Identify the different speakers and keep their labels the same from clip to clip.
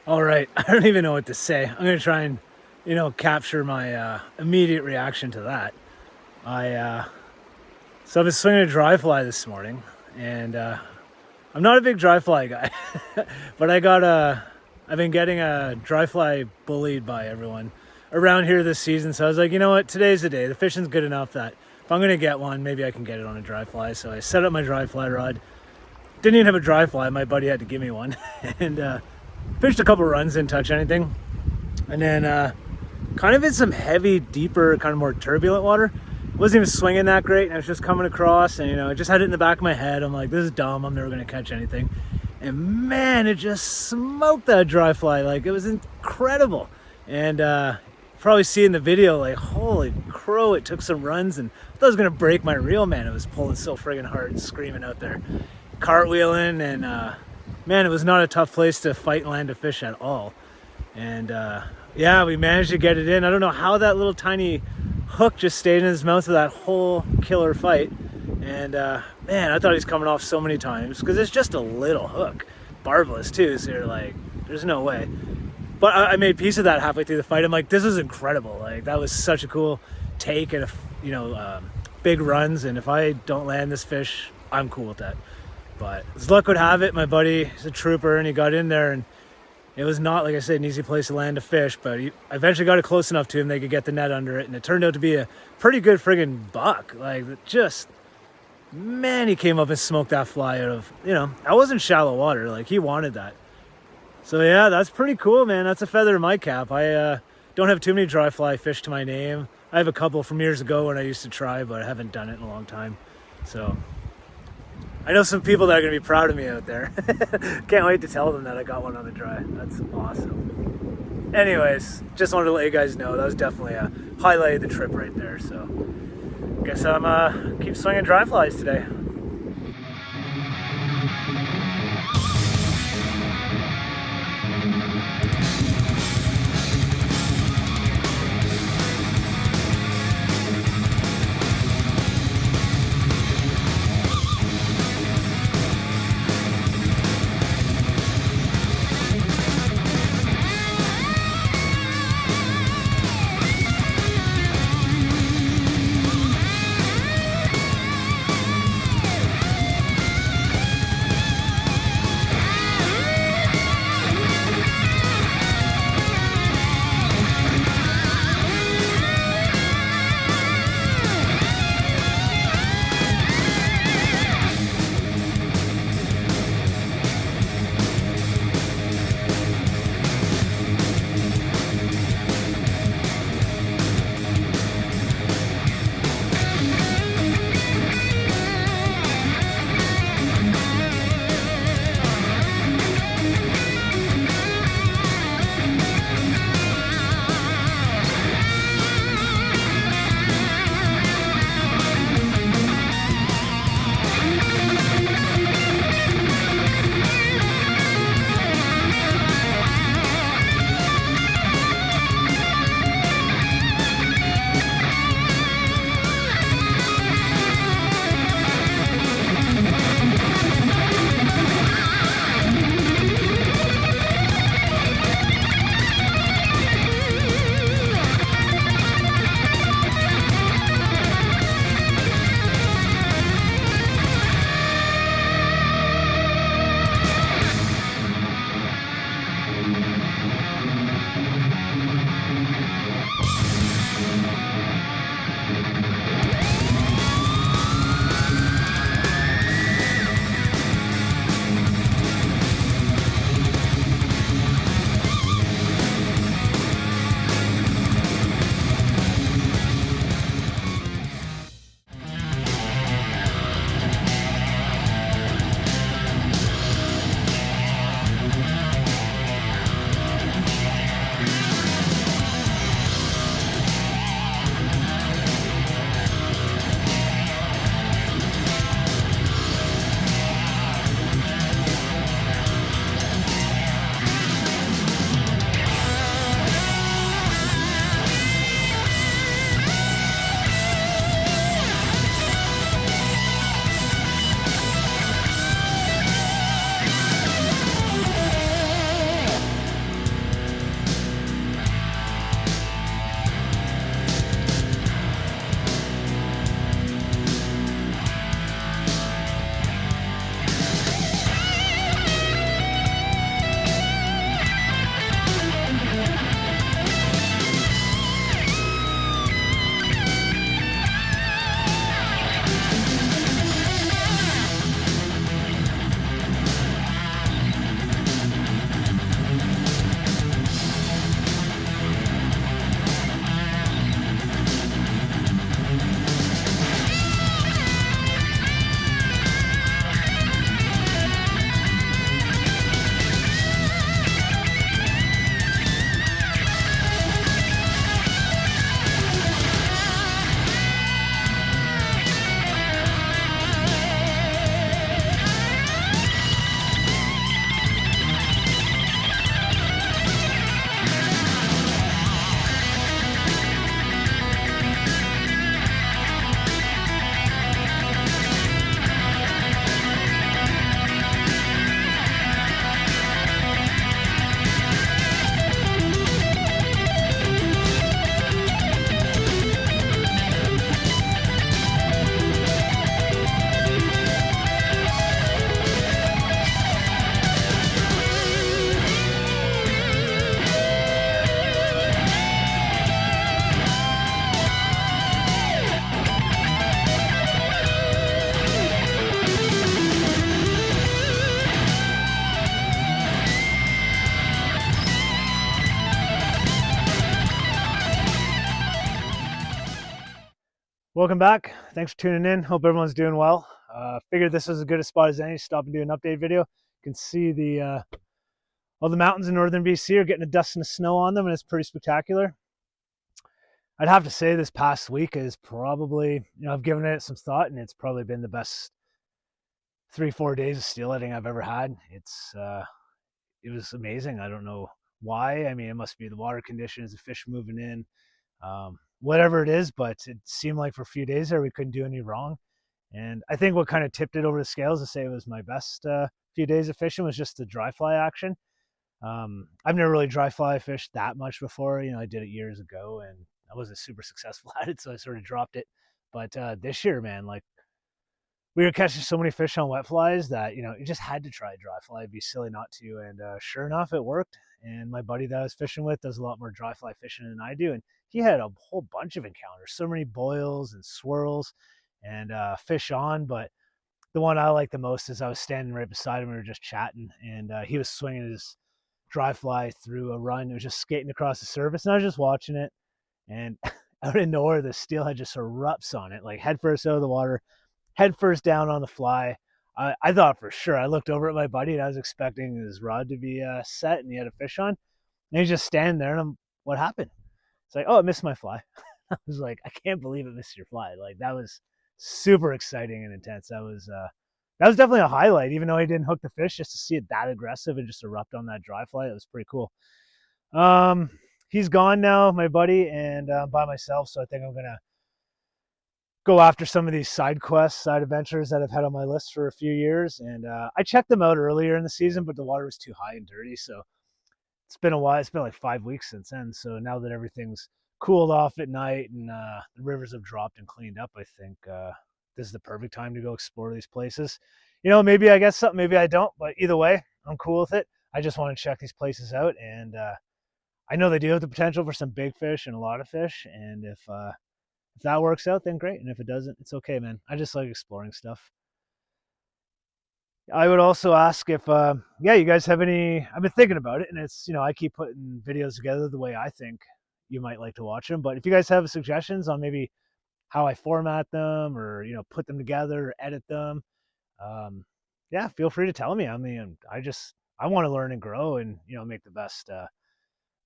Speaker 1: All right, I don't even know what to say. I'm gonna try and, capture my immediate reaction to that. I so I've been swinging a dry fly this morning, and I'm not a big dry fly guy, but I've been getting a dry fly bullied by everyone around here this season. So I was like, you know what, today's the day. The fishing's good enough that if I'm gonna get one, maybe I can get it on a dry fly. So I set up my dry fly rod. Didn't even have a dry fly. My buddy had to give me one, and fished a couple runs, didn't touch anything, and then kind of in some heavy, deeper, kind of more turbulent water. Wasn't even swinging that great, and I was just coming across, and I just had it in the back of my head. I'm like, this is dumb. I'm never gonna catch anything. And man, it just smoked that dry fly. Like, it was incredible. And probably seeing the video, like, holy crow, it took some runs, and I thought it was gonna break my reel, man. It was pulling so friggin' hard and screaming out there, cartwheeling, and man, it was not a tough place to fight and land a fish at all. And yeah, we managed to get it in. I don't know how that little tiny hook just stayed in his mouth of that whole killer fight. And man, I thought he was coming off so many times because it's just a little hook, barbless too. So you're like, there's no way. But I made peace of that halfway through the fight. I'm like, this is incredible. Like, that was such a cool take, and big runs. And if I don't land this fish, I'm cool with that. But as luck would have it, my buddy, he's a trooper, and he got in there, and it was not, like I said, an easy place to land a fish, but he eventually got it close enough to him they could get the net under it, and it turned out to be a pretty good friggin' buck. Like, just, man, he came up and smoked that fly out of, I wasn't shallow water. Like, he wanted that. So yeah, that's pretty cool, man. That's a feather in my cap. I don't have too many dry fly fish to my name. I have a couple from years ago when I used to try, but I haven't done it in a long time. So I know some people that are going to be proud of me out there. Can't wait to tell them that I got one on the dry. That's awesome. Anyways, just wanted to let you guys know that was definitely a highlight of the trip right there. So guess I'm keep swinging dry flies today. Welcome back. Thanks for tuning in. Hope everyone's doing well. Figured this was as good a spot as any. Stop and do an update video. You can see all the mountains in northern BC are getting a dust and a snow on them, and it's pretty spectacular. I'd have to say this past week is probably, I've given it some thought, and it's probably been the best 3-4 days of steelheading I've ever had. It was amazing. I don't know why. I mean, it must be the water conditions, the fish moving in, whatever it is. But it seemed like for a few days there we couldn't do any wrong. And I think what kind of tipped it over the scales to say it was my best few days of fishing was just the dry fly action. I've never really dry fly fished that much before. I did it years ago, and I wasn't super successful at it, so I sort of dropped it. But this year, man, like we were catching so many fish on wet flies that you just had to try dry fly. It'd be silly not to. And sure enough, it worked. And my buddy that I was fishing with does a lot more dry fly fishing than I do, and he had a whole bunch of encounters, so many boils and swirls and fish on. But the one I like the most is I was standing right beside him. We were just chatting, and he was swinging his dry fly through a run. It was just skating across the surface, and I was just watching it. And out of nowhere, the steelhead just erupts on it, like head first out of the water, head first down on the fly. I thought for sure. I looked over at my buddy, and I was expecting his rod to be set, and he had a fish on. And he's just standing there, and what happened? It's like, oh, it missed my fly. I was like, I can't believe it missed your fly. Like that was super exciting and intense. That was definitely a highlight, even though he didn't hook the fish. Just to see it that aggressive and just erupt on that dry fly, it was pretty cool. He's gone now, my buddy, and I'm by myself. So I think I'm gonna go after some of these side quests, side adventures that I've had on my list for a few years. And I checked them out earlier in the season, but the water was too high and dirty. So it's been a while. It's been like 5 weeks since then. So now that everything's cooled off at night and the rivers have dropped and cleaned up, I think this is the perfect time to go explore these places. Maybe I get something, maybe I don't, but either way, I'm cool with it. I just want to check these places out, and I know they do have the potential for some big fish and a lot of fish. And if that works out, then great. And if it doesn't, it's okay, man. I just like exploring stuff. I would also ask if, you guys have any. I've been thinking about it, and it's, I keep putting videos together the way I think you might like to watch them. But if you guys have suggestions on maybe how I format them, or put them together, or edit them, yeah, feel free to tell me. I mean, I want to learn and grow, and make the best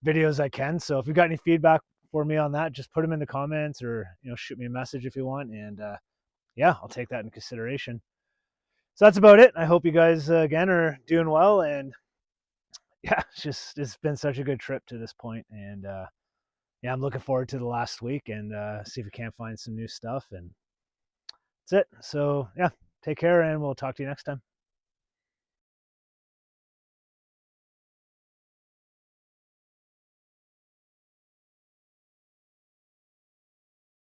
Speaker 1: videos I can. So if you got any feedback for me on that, just put them in the comments, or shoot me a message if you want, and yeah, I'll take that into consideration. So that's about it. I hope you guys again are doing well, and yeah, it's been such a good trip to this point, and yeah, I'm looking forward to the last week, and see if we can't find some new stuff, and that's it. So yeah, take care, and we'll talk to you next time.